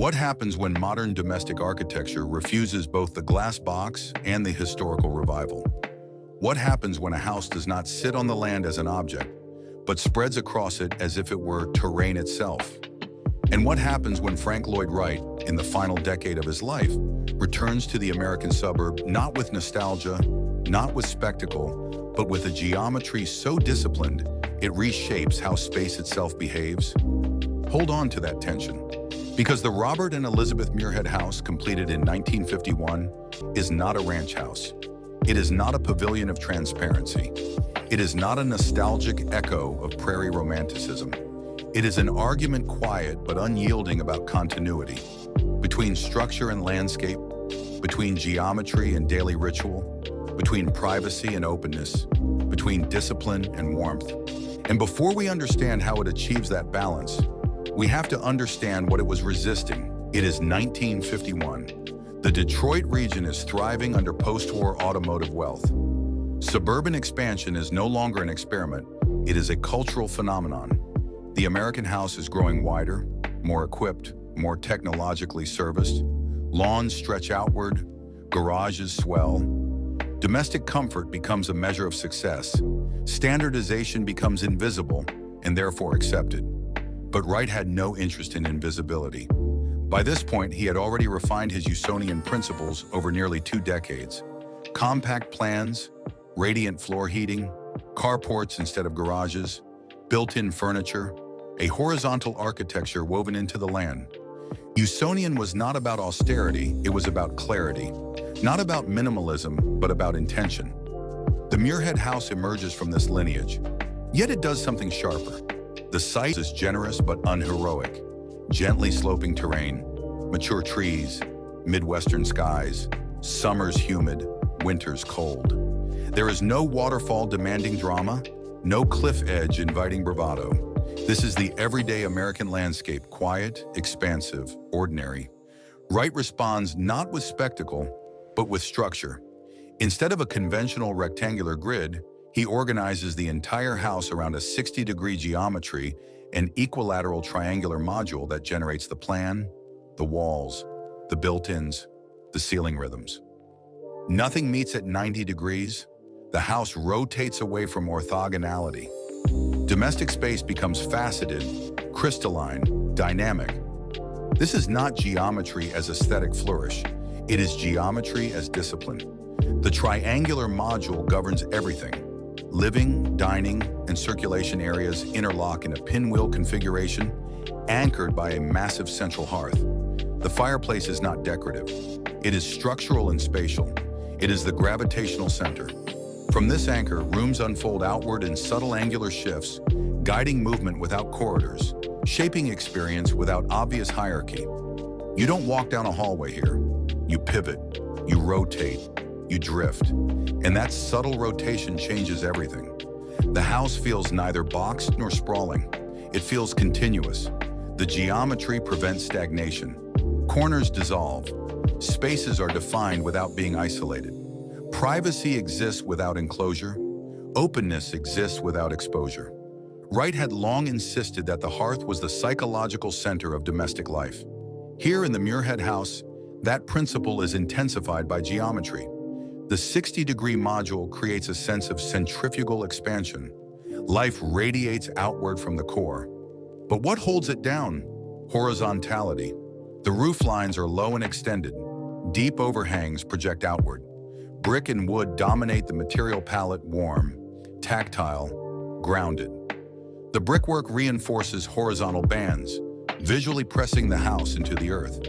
What happens when modern domestic architecture refuses both the glass box and the historical revival? What happens when a house does not sit on the land as an object, but spreads across it as if it were terrain itself? And what happens when Frank Lloyd Wright, in the final decade of his life, returns to the American suburb not with nostalgia, not with spectacle, but with a geometry so disciplined it reshapes how space itself behaves? Hold on to that tension, because the Robert and Elizabeth Muirhead House, completed in 1951, is not a ranch house. It is not a pavilion of transparency. It is not a nostalgic echo of prairie romanticism. It is an argument quiet but unyielding about continuity, between structure and landscape, between geometry and daily ritual, between privacy and openness, between discipline and warmth. And before we understand how it achieves that balance, we have to understand what it was resisting. It is 1951. The Detroit region is thriving under post-war automotive wealth. Suburban expansion is no longer an experiment. It is a cultural phenomenon. The American house is growing wider, more equipped, more technologically serviced. Lawns stretch outward, garages swell. Domestic comfort becomes a measure of success. Standardization becomes invisible and therefore accepted. But Wright had no interest in invisibility. By this point, he had already refined his Usonian principles over nearly 2 decades. Compact plans, radiant floor heating, carports instead of garages, built-in furniture, a horizontal architecture woven into the land. Usonian was not about austerity, it was about clarity. Not about minimalism, but about intention. The Muirhead House emerges from this lineage, yet it does something sharper. The site is generous but unheroic. Gently sloping terrain, mature trees, Midwestern skies, summers humid, winters cold. There is no waterfall demanding drama, no cliff edge inviting bravado. This is the everyday American landscape, quiet, expansive, ordinary. Wright responds not with spectacle, but with structure. Instead of a conventional rectangular grid, he organizes the entire house around a 60-degree geometry and equilateral triangular module that generates the plan, the walls, the built-ins, the ceiling rhythms. Nothing meets at 90 degrees. The house rotates away from orthogonality. Domestic space becomes faceted, crystalline, dynamic. This is not geometry as aesthetic flourish. It is geometry as discipline. The triangular module governs everything. Living, dining, and circulation areas interlock in a pinwheel configuration, anchored by a massive central hearth. The fireplace is not decorative. It is structural and spatial. It is the gravitational center. From this anchor, rooms unfold outward in subtle angular shifts, guiding movement without corridors, shaping experience without obvious hierarchy. You don't walk down a hallway here. You pivot, you rotate, you drift, and that subtle rotation changes everything. The house feels neither boxed nor sprawling. It feels continuous. The geometry prevents stagnation. Corners dissolve. Spaces are defined without being isolated. Privacy exists without enclosure. Openness exists without exposure. Wright had long insisted that the hearth was the psychological center of domestic life. Here in the Muirhead House, that principle is intensified by geometry. The 60-degree module creates a sense of centrifugal expansion. Life radiates outward from the core. But what holds it down? Horizontality. The roof lines are low and extended. Deep overhangs project outward. Brick and wood dominate the material palette, warm, tactile, grounded. The brickwork reinforces horizontal bands, visually pressing the house into the earth.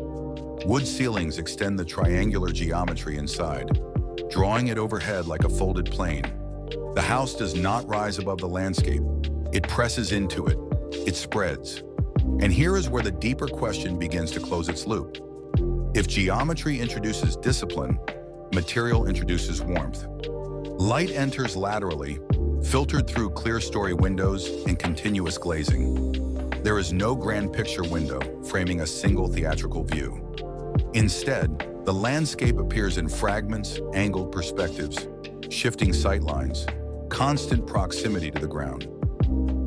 Wood ceilings extend the triangular geometry inside, drawing it overhead like a folded plane. The house does not rise above the landscape. It presses into it. It spreads. And here is where the deeper question begins to close its loop. If geometry introduces discipline, material introduces warmth. Light enters laterally, filtered through clear-story windows and continuous glazing. There is no grand picture window framing a single theatrical view. Instead, the landscape appears in fragments, angled perspectives, shifting sightlines, constant proximity to the ground.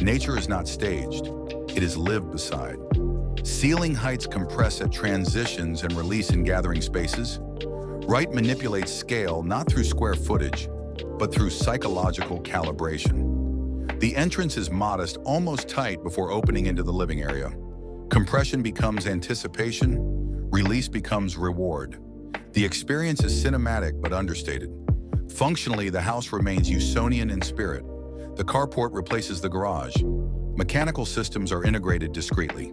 Nature is not staged, it is lived beside. Ceiling heights compress at transitions and release in gathering spaces. Wright manipulates scale not through square footage, but through psychological calibration. The entrance is modest, almost tight before opening into the living area. Compression becomes anticipation, release becomes reward. The experience is cinematic but understated. Functionally, the house remains Usonian in spirit. The carport replaces the garage. Mechanical systems are integrated discreetly.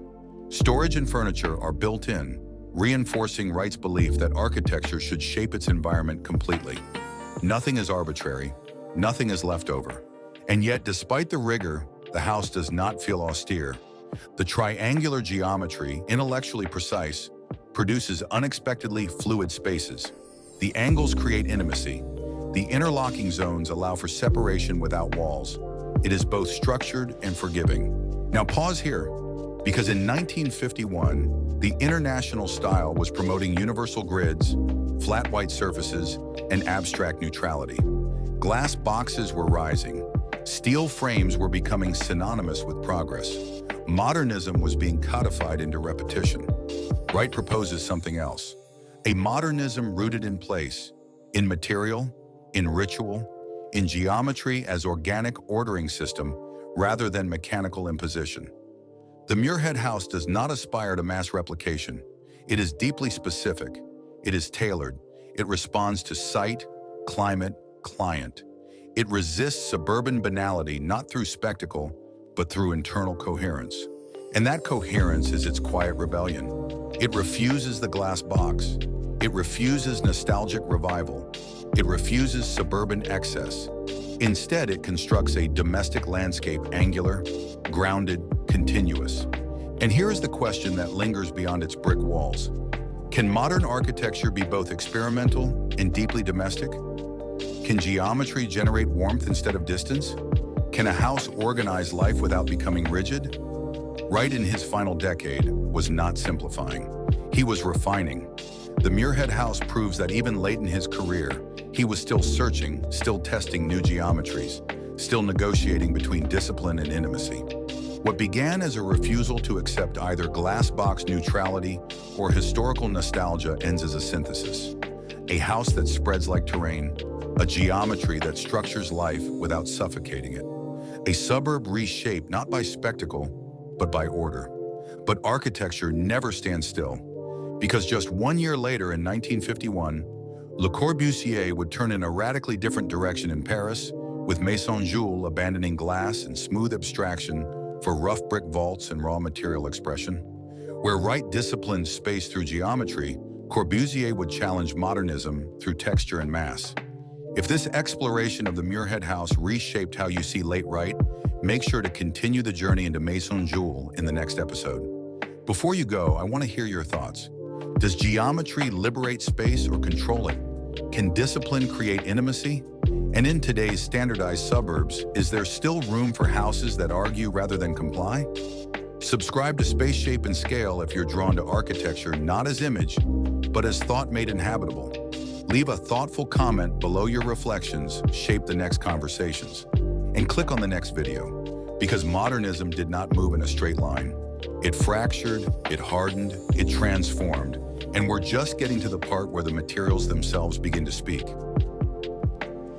Storage and furniture are built in, reinforcing Wright's belief that architecture should shape its environment completely. Nothing is arbitrary, nothing is left over. And yet, despite the rigor, the house does not feel austere. The triangular geometry, intellectually precise, produces unexpectedly fluid spaces. The angles create intimacy. The interlocking zones allow for separation without walls. It is both structured and forgiving. Now pause here, because in 1951, the international style was promoting universal grids, flat white surfaces, and abstract neutrality. Glass boxes were rising. Steel frames were becoming synonymous with progress. Modernism was being codified into repetition. Wright proposes something else. A modernism rooted in place, in material, in ritual, in geometry as organic ordering system rather than mechanical imposition. The Muirhead House does not aspire to mass replication. It is deeply specific. It is tailored. It responds to site, climate, client. It resists suburban banality not through spectacle, but through internal coherence. And that coherence is its quiet rebellion. It refuses the glass box. It refuses nostalgic revival. It refuses suburban excess. Instead, it constructs a domestic landscape angular, grounded, continuous. And here is the question that lingers beyond its brick walls. Can modern architecture be both experimental and deeply domestic? Can geometry generate warmth instead of distance? Can a house organize life without becoming rigid? Wright in his final decade was not simplifying. He was refining. The Muirhead House proves that even late in his career, he was still searching, still testing new geometries, still negotiating between discipline and intimacy. What began as a refusal to accept either glass box neutrality or historical nostalgia ends as a synthesis. A house that spreads like terrain, a geometry that structures life without suffocating it. A suburb reshaped not by spectacle, but by order. But architecture never stands still, because just 1 year later in 1951, Le Corbusier would turn in a radically different direction in Paris, with Maison Jules abandoning glass and smooth abstraction for rough brick vaults and raw material expression. Where Wright disciplined space through geometry, Corbusier would challenge modernism through texture and mass. If this exploration of the Muirhead House reshaped how you see late Wright, make sure to continue the journey into Maison Jules in the next episode. Before you go, I want to hear your thoughts. Does geometry liberate space or control it? Can discipline create intimacy? And in today's standardized suburbs, is there still room for houses that argue rather than comply? Subscribe to Space Shape and Scale if you're drawn to architecture not as image, but as thought made inhabitable. Leave a thoughtful comment below your reflections, shape the next conversations. And click on the next video, because modernism did not move in a straight line. It fractured, it hardened, it transformed, and we're just getting to the part where the materials themselves begin to speak.